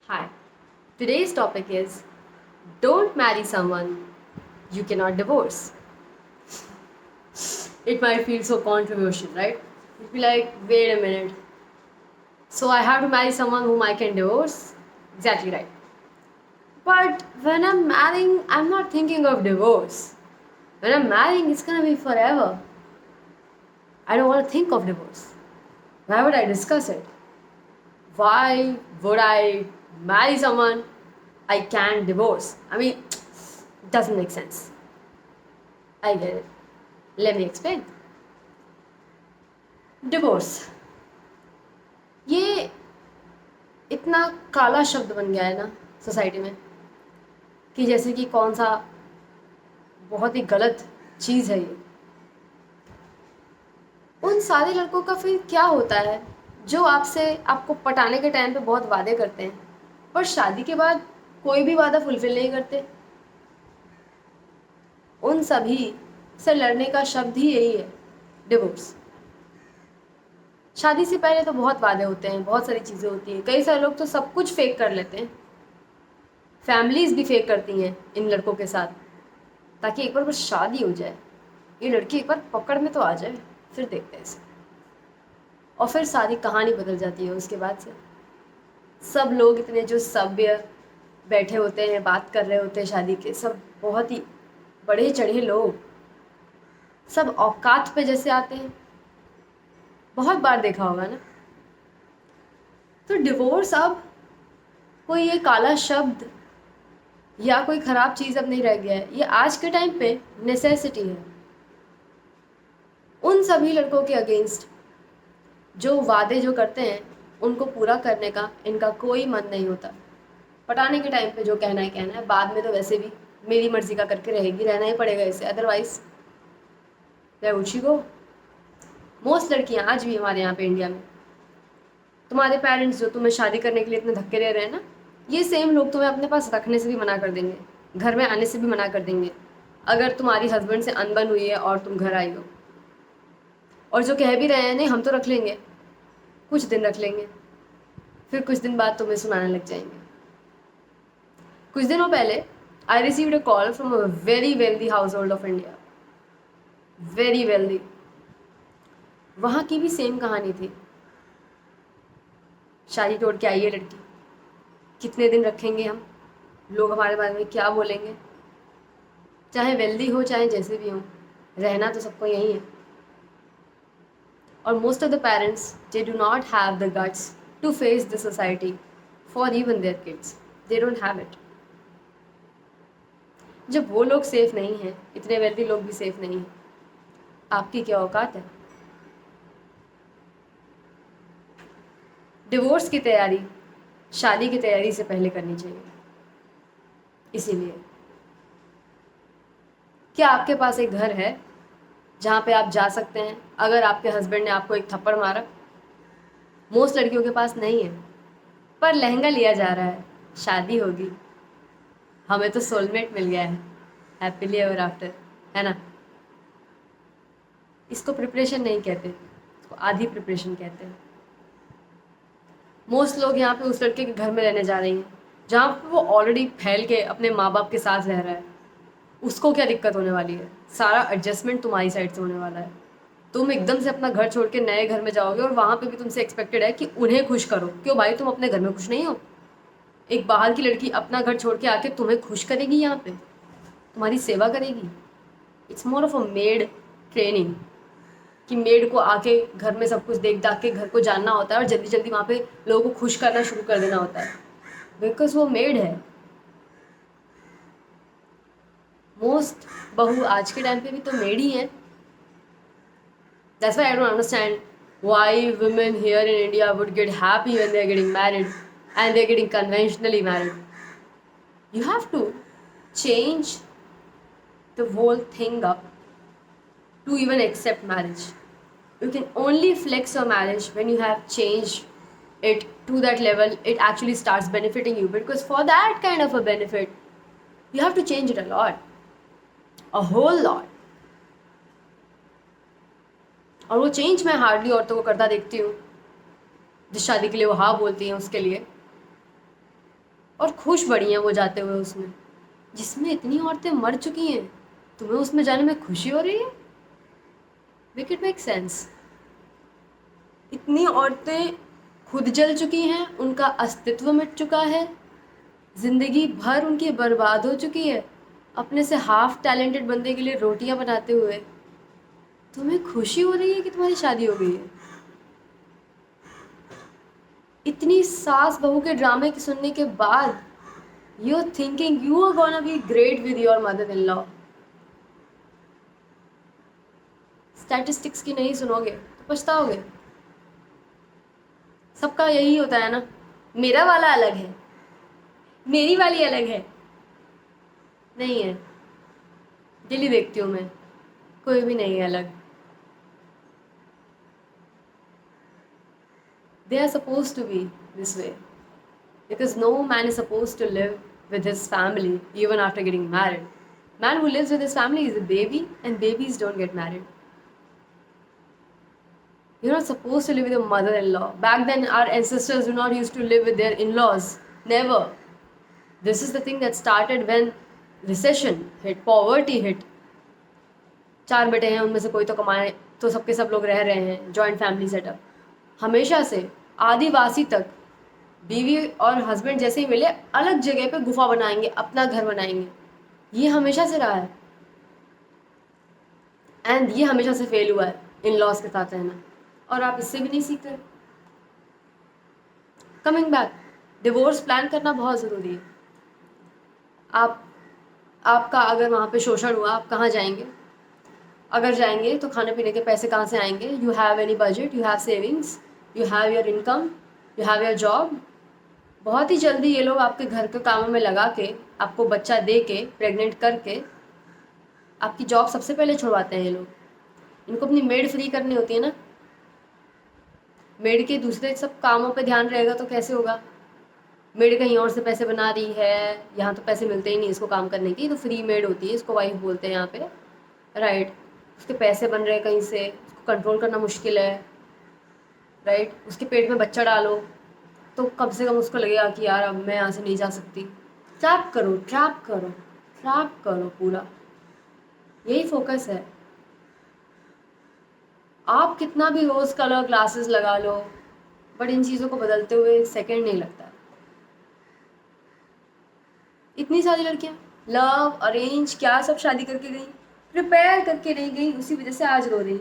Hi, today's topic is don't marry someone you cannot divorce. It might feel so controversial, right? You'd be like, wait a minute. So I have to marry someone whom I can divorce? Exactly right. But when I'm marrying, I'm not thinking of divorce. When I'm marrying, it's gonna be forever. I don't want to think of divorce. Why would I discuss it? Why would I marry someone I can't divorce? I mean, it doesn't make sense. I get it. Let me explain. Divorce ये इतना काला शब्द बन गया है ना society में कि जैसे कि कौन सा बहुत ही गलत चीज़ है ये। उन सारे लड़कों का फिर क्या होता है जो आपसे आपको पटाने के टाइम पे बहुत वादे करते हैं पर शादी के बाद कोई भी वादा फुलफिल नहीं करते। उन सभी से लड़ने का शब्द ही यही है, डिवोर्स। शादी से पहले तो बहुत वादे होते हैं, बहुत सारी चीज़ें होती हैं, कई सारे लोग तो सब कुछ फेक कर लेते हैं। फैमिलीज भी फेक करती हैं इन लड़कों के साथ ताकि एक बार बस शादी हो जाए, ये लड़की एक बार पकड़ में तो आ जाए, फिर देखते हैं इसे। और फिर सारी कहानी बदल जाती है उसके बाद से। सब लोग इतने जो सभ्य बैठे होते हैं, बात कर रहे होते हैं शादी के, सब बहुत ही बढ़े चढ़े लोग, सब औकात पे जैसे आते हैं। बहुत बार देखा होगा ना। तो डिवोर्स अब कोई ये काला शब्द या कोई ख़राब चीज़ अब नहीं रह गया है, ये आज के टाइम पे नेसेसिटी है। उन सभी लड़कों के अगेंस्ट जो वादे जो करते हैं उनको पूरा करने का इनका कोई मन नहीं होता। पटाने के टाइम पे जो कहना है, बाद में तो वैसे भी मेरी मर्जी का करके रहेगी, रहना ही पड़ेगा इसे, अदरवाइज शी गो। मोस्ट लड़कियां आज भी हमारे यहाँ पे इंडिया में, तुम्हारे पेरेंट्स जो तुम्हें शादी करने के लिए इतने धक्के दे रहे हैं ना, ये सेम लोग तुम्हें अपने पास रखने से भी मना कर देंगे, घर में आने से भी मना कर देंगे अगर तुम्हारी हस्बैंड से अनबन हुई है और तुम घर आई हो। और जो कह भी रहे हैं नहीं हम तो रख लेंगे, कुछ दिन रख लेंगे, फिर कुछ दिन बाद तुम्हें सुनाने लग जाएंगे। कुछ दिनों पहले I received a call from a very wealthy house hold of India, very wealthy. वहाँ की भी सेम कहानी थी। शादी तोड़ के आई है लड़की, कितने दिन रखेंगे हम, लोग हमारे बारे में क्या बोलेंगे। चाहे वेल्दी हो चाहे जैसे भी हो, रहना तो सबको यही है। और most of the parents they do not have the guts to face the society for even their kids, they don't have it. जब वो लोग सेफ नहीं हैं, इतने वेल्दी लोग भी सेफ नहीं हैं, आपकी क्या औकात है। डिवोर्स की तैयारी शादी की तैयारी से पहले करनी चाहिए। इसीलिए क्या आपके पास एक घर है जहाँ पे आप जा सकते हैं अगर आपके हस्बैंड ने आपको एक थप्पड़ मारा? मोस्ट लड़कियों के पास नहीं है, पर लहंगा लिया जा रहा है, शादी होगी, हमें तो सोलमेट मिल गया है, हैप्पीली एवर आफ्टर, है ना। इसको प्रिपरेशन नहीं कहते, इसको आधी प्रिपरेशन कहते हैं। मोस्ट लोग यहाँ पे उस लड़के के घर में रहने जा रही हैं जहाँ पे वो ऑलरेडी फैल के अपने माँ बाप के साथ रह रहा है। उसको क्या दिक्कत होने वाली है, सारा एडजस्टमेंट तुम्हारी साइड से होने वाला है। तुम एकदम से अपना घर छोड़ के नए घर में जाओगे और वहाँ पे भी तुमसे एक्सपेक्टेड है कि उन्हें खुश करो। क्यों भाई, तुम अपने घर में खुश नहीं हो? एक बाहर की लड़की अपना घर छोड़ के आके तुम्हें खुश करेगी, यहाँ पे तुम्हारी सेवा करेगी। It's more of a made training कि मेड को आके घर में सब कुछ देख दाख के घर को जानना होता है और जल्दी जल्दी वहाँ पे लोगों को खुश करना शुरू कर देना होता है, बिकॉज वो मेड है। मोस्ट बहू आज के टाइम पे भी तो मेड ही है। That's why I don't understand why women here in India would get happy when they're getting married and they're getting conventionally married. You have to change the whole thing up to even accept marriage. You can only flex your marriage when you have changed it to that level it actually starts benefiting you, because for that kind of a benefit you have to change it a lot, a whole lot. और वो change मैं hardly औरतों को करता देखती हूँ। जिस शादी के लिए वो हाँ बोलती हैं उसके लिए और खुश बड़ी हैं वो जाते हुए उसमें, जिसमें इतनी औरतें मर चुकी हैं, तुम्हें उसमें जाने में खुशी हो रही है? Make it make sense. इतनी औरतें खुद जल चुकी हैं, उनका अस्तित्व मिट चुका है, ज़िंदगी भर उनकी बर्बाद हो चुकी है अपने से हाफ टैलेंटेड बंदे के लिए रोटियां बनाते हुए। तुम्हें खुशी हो रही है कि तुम्हारी शादी हो गई है? इतनी सास बहू के ड्रामे की सुनने के बाद you are thinking you are gonna be great with your mother in law. Statistics की नहीं सुनोगे तो पछताओगे। सबका यही होता है ना, मेरा वाला अलग है, मेरी वाली अलग है। नहीं है, डेली देखती हूँ मैं, कोई भी नहीं है अलग। They are supposed to be this way because no man is supposed to live with his family even after getting married. Man who lives with his family is a baby, and babies don't get married. You're not supposed to live with your mother-in-law. Back then, our ancestors do not used to live with their in-laws. Never. This is the thing that started when recession hit, poverty hit. 4 बेटे हैं, उनमें से कोई तो कमाए, तो सबके सब लोग रह रहे हैं, जॉइंट फैमिली सेटअप। हमेशा से आदिवासी तक बीवी और हस्बैंड जैसे ही मिले अलग जगह पे गुफा बनाएंगे, अपना घर बनाएंगे। ये हमेशा से रहा है, एंड ये हमेशा से फेल हुआ है इन लॉज के साथ रहना, और आप इससे भी नहीं सीख रहे। कमिंग बैक, डिवोर्स प्लान करना बहुत ज़रूरी है। आपका अगर वहाँ पे शोषण हुआ, आप कहाँ जाएंगे? अगर जाएंगे तो खाने पीने के पैसे कहाँ से आएंगे? You have any budget? You have savings? You have your income? You have your job? बहुत ही जल्दी ये लोग आपके घर के कामों में लगा के, आपको बच्चा दे के, प्रेग्नेंट करके आपकी जॉब सबसे पहले छुड़वाते हैं ये लोग। इनको अपनी मेड फ्री करनी होती है ना। मेड के दूसरे सब कामों पे ध्यान रहेगा तो कैसे होगा? मेड कहीं और से पैसे बना रही है, यहाँ तो पैसे मिलते ही नहीं इसको काम करने की, तो फ्री मेड होती है, इसको वाइफ बोलते हैं यहाँ पे, राइट। उसके पैसे बन रहे हैं कहीं से, उसको कंट्रोल करना मुश्किल है, राइट। उसके पेट में बच्चा डालो तो कम से कम उसको लगेगा कि यार अब मैं यहाँ से नहीं जा सकती। ट्रैप करो, ट्रैप करो, ट्रैप करो, पूरा यही फोकस है। आप कितना भी रोज़ कलर ग्लासेस लगा लो, बट इन चीज़ों को बदलते हुए सेकंड नहीं लगता। इतनी सारी लड़कियां लव अरेंज क्या सब शादी करके गई, प्रिपेयर करके नहीं गई, उसी वजह से आज रो रही।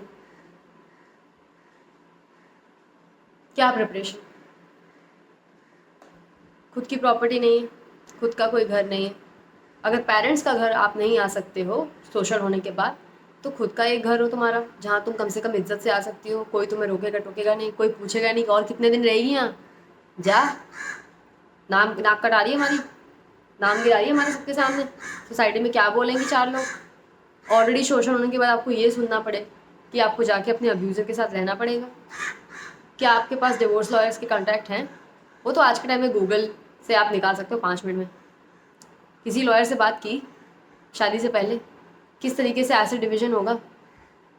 क्या प्रिपरेशन? खुद की प्रॉपर्टी नहीं है, खुद का कोई घर नहीं है। अगर पेरेंट्स का घर आप नहीं आ सकते हो शोषण होने के बाद, तो खुद का एक घर हो तुम्हारा, जहाँ तुम कम से कम इज्जत से आ सकती हो। कोई तुम्हें रोकेगा टोकेगा नहीं, कोई पूछेगा नहीं और कितने दिन रहेगी यहाँ, जा। नाम नाक कटा रही है हमारी, नाम गिरा रही है हमारे सबके सामने, सोसाइटी में क्या बोलेंगे 4 लोग। ऑलरेडी शोषण होने के बाद आपको ये सुनना पड़े कि आपको जाके अपने अब्यूज़र के साथ रहना पड़ेगा। क्या आपके पास डिवोर्स लॉयर्स के कॉन्टैक्ट हैं? वो तो आज के टाइम में गूगल से आप निकाल सकते हो 5 मिनट में। किसी लॉयर से बात की शादी से पहले किस तरीके से एसिड डिवीज़न होगा?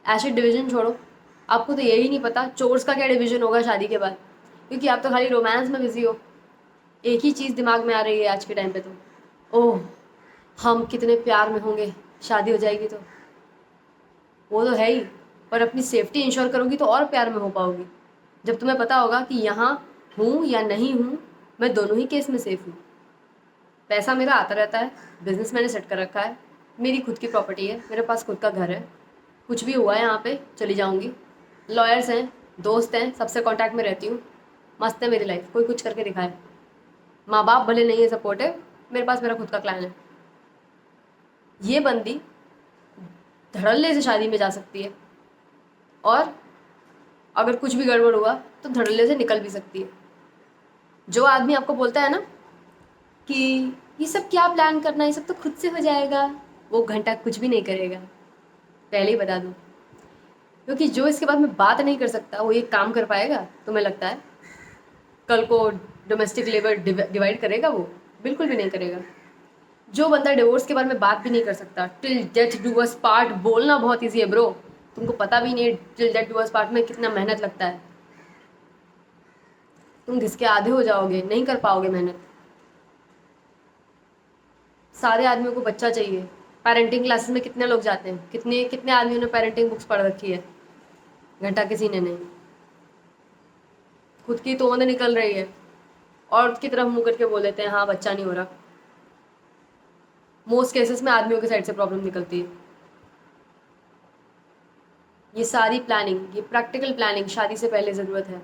एसिड डिवीज़न छोड़ो, आपको तो यही नहीं पता चोर्स का क्या डिवीज़न होगा शादी के बाद, क्योंकि आप तो खाली रोमांस में बिजी हो। एक ही चीज़ दिमाग में आ रही है आज के टाइम पे, तो ओह हम कितने प्यार में होंगे शादी हो जाएगी तो। वो तो है ही, पर अपनी सेफ्टी इंश्योर करोगी तो और प्यार में हो पाओगी, जब तुम्हें पता होगा कि यहाँ हूँ या नहीं हूँ, मैं दोनों ही केस में सेफ हूँ। पैसा मेरा आता रहता है, बिजनेस मैंने सेट कर रखा है, मेरी खुद की प्रॉपर्टी है, मेरे पास खुद का घर है, कुछ भी हुआ है यहाँ पे चली जाऊँगी। लॉयर्स हैं, दोस्त हैं, सबसे कांटेक्ट में रहती हूँ, मस्त है मेरी लाइफ, कोई कुछ करके दिखाए। माँ बाप भले नहीं है सपोर्टिव, मेरे पास मेरा खुद का क्लैन है। ये बंदी धड़ल्ले से शादी में जा सकती है, और अगर कुछ भी गड़बड़ हुआ तो धड़ल्ले से निकल भी सकती है। जो आदमी आपको बोलता है ना कि ये सब क्या प्लान करना, ये सब तो खुद से हो जाएगा, वो घंटा कुछ भी नहीं करेगा, पहले ही बता दूँ। क्योंकि जो इसके बाद में बात नहीं कर सकता वो ये काम कर पाएगा? तुम्हें लगता है कल को डोमेस्टिक लेबर डिवाइड करेगा? वो बिल्कुल भी नहीं करेगा। जो बंदा डिवोर्स के बारे में बात भी नहीं कर सकता, till death do us part बोलना बहुत ईजी है ब्रो, तुमको पता भी नहीं है till death do us part में कितना मेहनत लगता है। तुम घिसके आधे हो जाओगे, नहीं कर पाओगे मेहनत। सारे आदमियों को बच्चा चाहिए। पेरेंटिंग क्लासेस में कितने लोग जाते हैं, कितने कितने आदमियों ने पेरेंटिंग बुक्स पढ़ रखी है, घंटा किसी ने नहीं। खुद की तोंद निकल रही है, औरत की तरफ मुंह करके बोल देते हैं हाँ बच्चा नहीं हो रहा। मोस्ट केसेस में आदमियों की साइड से प्रॉब्लम निकलती है। ये सारी प्लानिंग, ये प्रैक्टिकल प्लानिंग शादी से पहले ज़रूरत है।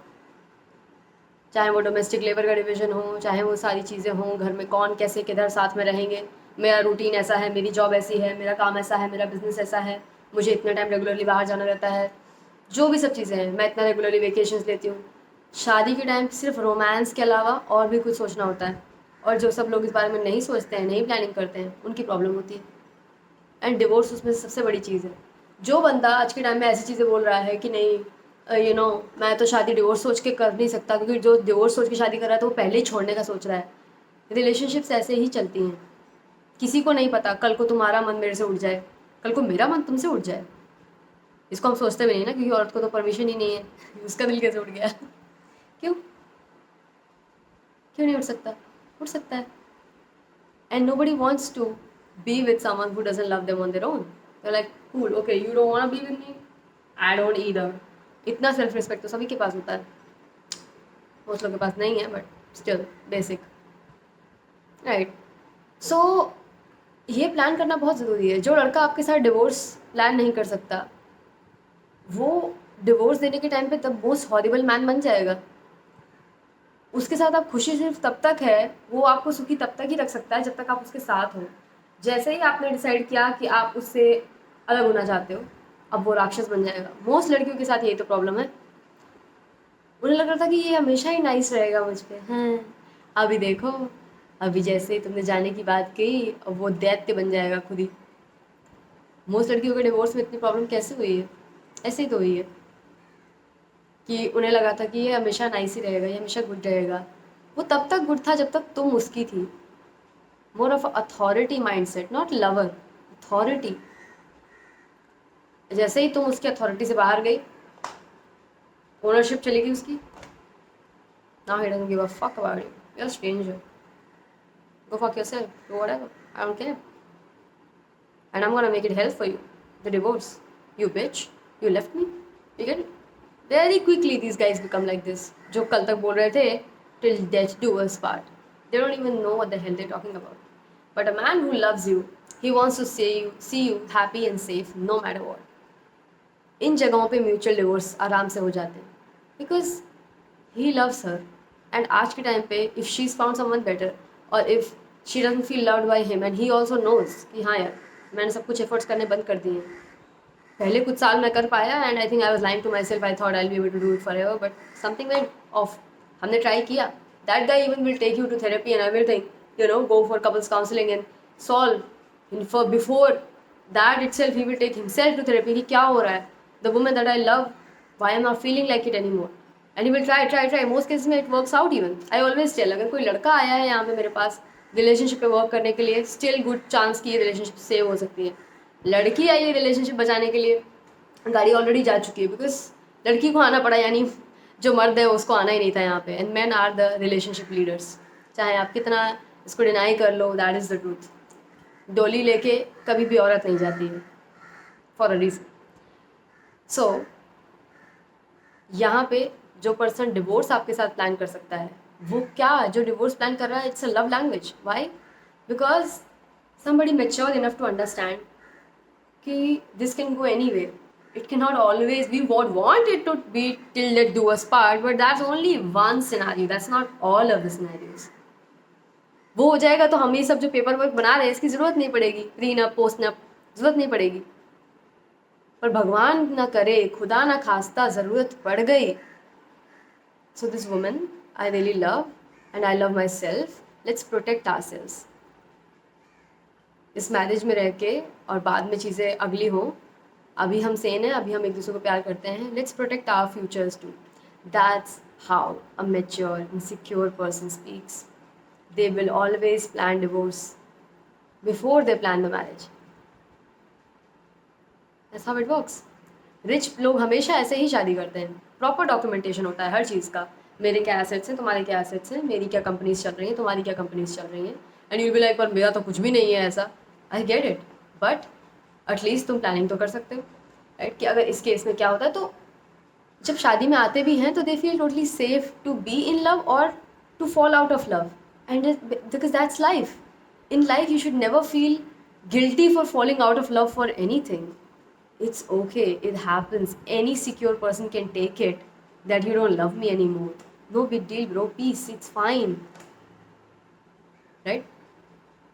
चाहे वो डोमेस्टिक लेबर का डिवीजन हो, चाहे वो सारी चीज़ें हों, घर में कौन कैसे किधर साथ में रहेंगे, मेरा रूटीन ऐसा है, मेरी जॉब ऐसी है, मेरा काम ऐसा है, मेरा बिजनेस ऐसा है, मुझे इतना टाइम रेगुलरली बाहर जाना रहता है, जो भी सब चीज़ें हैं, मैं इतना रेगुलरली वेकेशंस लेती हूँ। शादी के टाइम सिर्फ रोमांस के अलावा और भी कुछ सोचना होता है, और जो सब लोग इस बारे में नहीं सोचते हैं, नहीं प्लानिंग करते हैं, उनकी प्रॉब्लम होती है। एंड डिवोर्स उसमें से सबसे बड़ी चीज़ है। जो बंदा आज के टाइम में ऐसी चीज़ें बोल रहा है कि नहीं मैं तो शादी डिवोर्स सोच के कर नहीं सकता, क्योंकि जो डिवोर्स सोच के शादी कर रहा है तो वो पहले ही छोड़ने का सोच रहा है। रिलेशनशिप्स ऐसे ही चलती हैं। किसी को नहीं पता कल को तुम्हारा मन मेरे से उठ जाए, कल को मेरा मन तुमसे उठ जाए। इसको हम सोचते भी नहीं ना, क्योंकि औरत को तो परमिशन ही नहीं है। उसका दिल कैसे उठ गया? क्यों क्यों नहीं उठ सकता? उठ सकता है। And nobody wants to be with someone who doesn't love them on their own. They're like, cool, okay, you don't want to be with me, I don't either. इतना सेल्फ रिस्पेक्ट तो सभी के पास होता है, बहुत लोगों के पास नहीं है, बट स्टिल बेसिक, राइट। सो ये प्लान करना बहुत ज़रूरी है। जो लड़का आपके साथ डिवोर्स प्लान नहीं कर सकता, वो डिवोर्स देने के टाइम पे तब मोस्ट हॉरिबल मैन बन जाएगा। उसके साथ आप खुशी सिर्फ तब तक है, वो आपको सुखी तब तक ही रख सकता है जब तक आप उसके साथ हो। जैसे ही आपने डिसाइड किया कि आप उससे अलग होना चाहते हो, अब वो राक्षस बन जाएगा। मोस्ट लड़कियों के साथ यही तो प्रॉब्लम है। उन्हें लग रहा था कि ये हमेशा ही नाइस रहेगा मुझ पर, हाँ अभी देखो, अभी जैसे ही तुमने जाने की बात कही, अब वो दैत्य बन जाएगा खुद ही। मोस्ट लड़कियों के डिवोर्स में इतनी प्रॉब्लम कैसे हुई है? ऐसे ही तो हुई है कि उन्हें लगा था कि ये हमेशा नाइस ही रहेगा, ये हमेशा गुड रहेगा। वो तब तक गुड था जब तक तुम उसकी थी। More of authority mindset, not lover, authority. जैसे ही तुम उसकी अथॉरिटी से बाहर गई, ओनरशिप चली गई उसकी, now he doesn't give a fuck about you, you are stranger, go fuck yourself, do whatever, I don't care, and I'm gonna make it hell for you, the divorce, you bitch, you left me, you get it? Very quickly these guys become like this. जो कल तक बोल रहे थे till death do us part, they don't even know what the hell they're talking about. But a man who loves you, he wants to see you happy and safe no matter what. इन जगहों पे mutual divorce आराम से हो जाते हैं, because he loves her. And आज के time पे if she is found someone better, और if she doesn't feel loved by him, and he also knows कि हाँ यार मैंने सब कुछ एफर्ट्स करने बंद कर दिए। पहले कुछ साल मैं कर पाया, and I think I was lying to myself, I thought I will be able to do it forever, but something went off. हमने ट्राई किया, that guy even will take you to therapy and everything, go for couples counselling and solve for before that itself he will take himself to therapy कि क्या हो रहा है, the woman that I love, why am I not feeling like it anymore, and he will try most cases में it works out even. I always tell, अगर कोई लड़का आया है यहाँ पे मेरे पास रिलेशनशिप पे वर्क करने के लिए, स्टिल गुड चांस की ये रिलेशनशिप सेव हो सकती है। लड़की आई है रिलेशनशिप बचाने के लिए, गाड़ी ऑलरेडी जा चुकी है, बिकॉज लड़की को आना पड़ा, यानी जो मर्द है उसको आना ही नहीं था यहाँ पे। And man are the relationship leaders, चाहे आप कितना इसको डिनाई कर लो, दैट इज़ द ट्रूथ। डोली लेके कभी भी औरत नहीं जाती है फॉर अ रीज़न। सो यहाँ पे जो पर्सन डिवोर्स आपके साथ प्लान कर सकता है, वो क्या, जो डिवोर्स प्लान कर रहा है, it's a love language. Why? Because somebody mature enough to understand कि this can go any way. It cannot always, we would want it to be till death do us part, but that's only one scenario, that's not all of the scenarios. वो हो जाएगा तो हम ये सब जो paper work बना रहे हैं इसकी ज़रूरत नहीं पड़ेगी, प्रीनप पोस्टनप ज़रूरत नहीं पड़ेगी। पर भगवान ना करे, खुदा ना खास्ता ज़रूरत पड़ गई, so this woman I really love and I love myself, let's protect ourselves. इस मैरिज में रह के और बाद में चीज़ें अगली हो, अभी हम सेन हैं, अभी हम एक दूसरे को प्यार करते हैं, let's protect our futures too. That's how a mature and secure person speaks. They will always plan divorce before they plan the marriage. That's how it works. Rich लोग हमेशा ऐसे ही शादी करते हैं, प्रॉपर डॉक्यूमेंटेशन होता है हर चीज़ का। मेरे क्या एसेट्स हैं, तुम्हारे क्या एसेट्स हैं, मेरी क्या कंपनीज चल रही हैं, तुम्हारी क्या कंपनीज चल रही हैं, एंड यू बी लाइक पर मेरा तो कुछ भी नहीं है ऐसा. I get it, but at least तुम प्लानिंग तो कर सकते हो, राइट? कि अगर इस केस में क्या होता है, तो जब शादी में आते भी हैं तो they feel totally safe to be in love और to fall out of love. And because that's life. In life you should never feel guilty for falling out of love for anything. It's okay, it happens. Any secure person can take it that you don't love me anymore. No big deal, bro. Peace, it's fine. Right?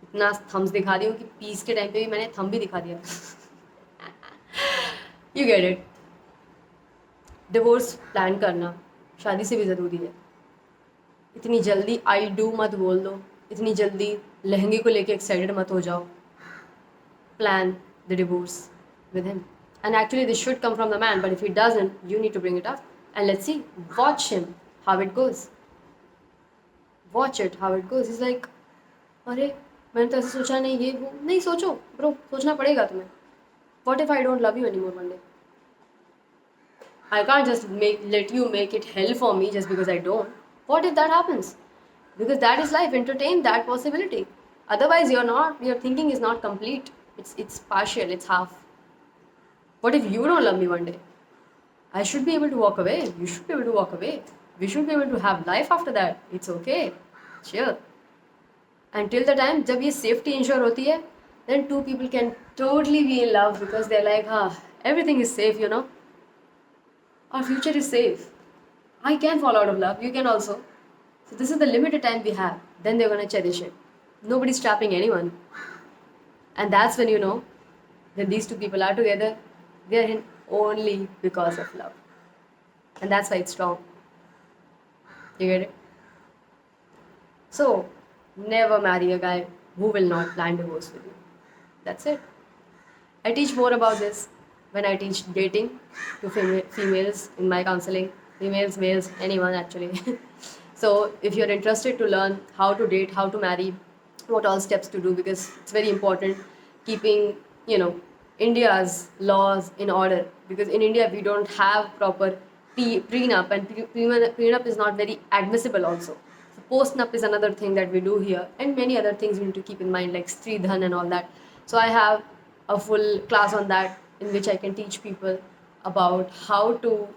इतना Thums दिखा दी हूँ कि piece के time पे भी मैंने थम भी दिखा दिया. You get it. Divorce plan करना शादी से भी ज़रूरी है. इतनी जल्दी आई डू मत बोल दो. इतनी जल्दी लहंगे को लेके एक्साइटेड मत हो जाओ. Plan the divorce with him. And actually this should come from the man, but if he doesn't, you need to bring it up. And let's see, watch him, how it goes. Watch it, how it goes. He's like, अरे मैंने तो ऐसे सोचा नहीं, ये वो नहीं. सोचो ब्रो, सोचना पड़ेगा तुम्हें. What if I don't love you anymore one day? I can't just let you make it hell for me just because I don't. What if that happens? Because that is life. Entertain that possibility. Otherwise your thinking is not complete. It's partial, it's half. What if you don't love me one day? I should be able to walk away. You should be able to walk away. We should be able to have life after that. It's okay. Chill. Until the time जब ये safety ensure होती है, then two people can totally be in love because they're like, everything is safe, you know. Our future is safe. I can fall out of love. You can also. So this is the limited time we have. Then they're gonna cherish it. Nobody's trapping anyone. And that's when you know that these two people are together, they are in only because of love. And that's why it's strong. You get it? So, never marry a guy who will not plan divorce with you. That's it. I teach more about this when I teach dating to females in my counseling. Females, males, anyone actually. So, if you're interested to learn how to date, how to marry, what all steps to do, because it's very important keeping, India's laws in order, because in India we don't have proper prenup, and prenup is not very admissible also. So postnup is another thing that we do here, and many other things we need to keep in mind, like Stridhan and all that. So I have a full class on that in which I can teach people about how to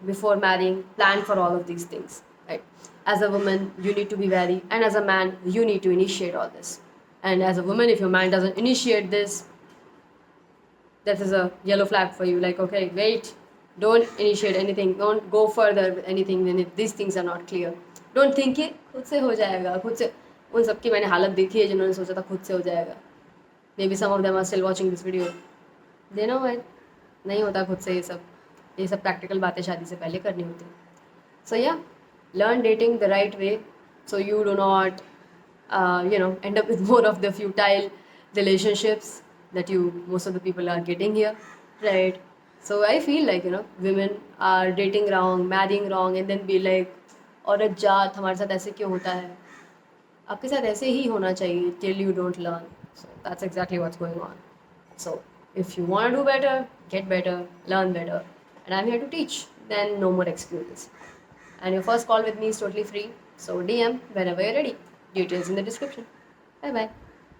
before marrying, plan for all of these things, right? As a woman, you need to be wary, and as a man, you need to initiate all this. And as a woman, if your man doesn't initiate this, that is a yellow flag for you. Like, okay, wait, don't initiate anything, don't go further with anything when these things are not clear. Don't think कि खुद से हो जाएगा, खुद से. उन सबकी मैंने हालत देखी है जिन्होंने सोचा था खुद से हो जाएगा. Maybe some of them are still watching this video. They know it. नहीं होता खुद से ये सब प्रैक्टिकल बातें शादी से पहले करनी होती. So yeah, learn dating the right way so you do not end up with more of the futile relationships that most of the people are getting here, right? So I feel like women are dating wrong, marrying wrong, and then be like, औरत जात हमारे साथ ऐसे क्यों होता है? आपके साथ ऐसे ही होना चाहिए till you don't learn. So that's exactly what's going on. So if you want to do better, get better, learn better, and I'm here to teach. Then no more excuses. And your first call with me is totally free. So DM whenever you're ready. Details in the description. Bye bye.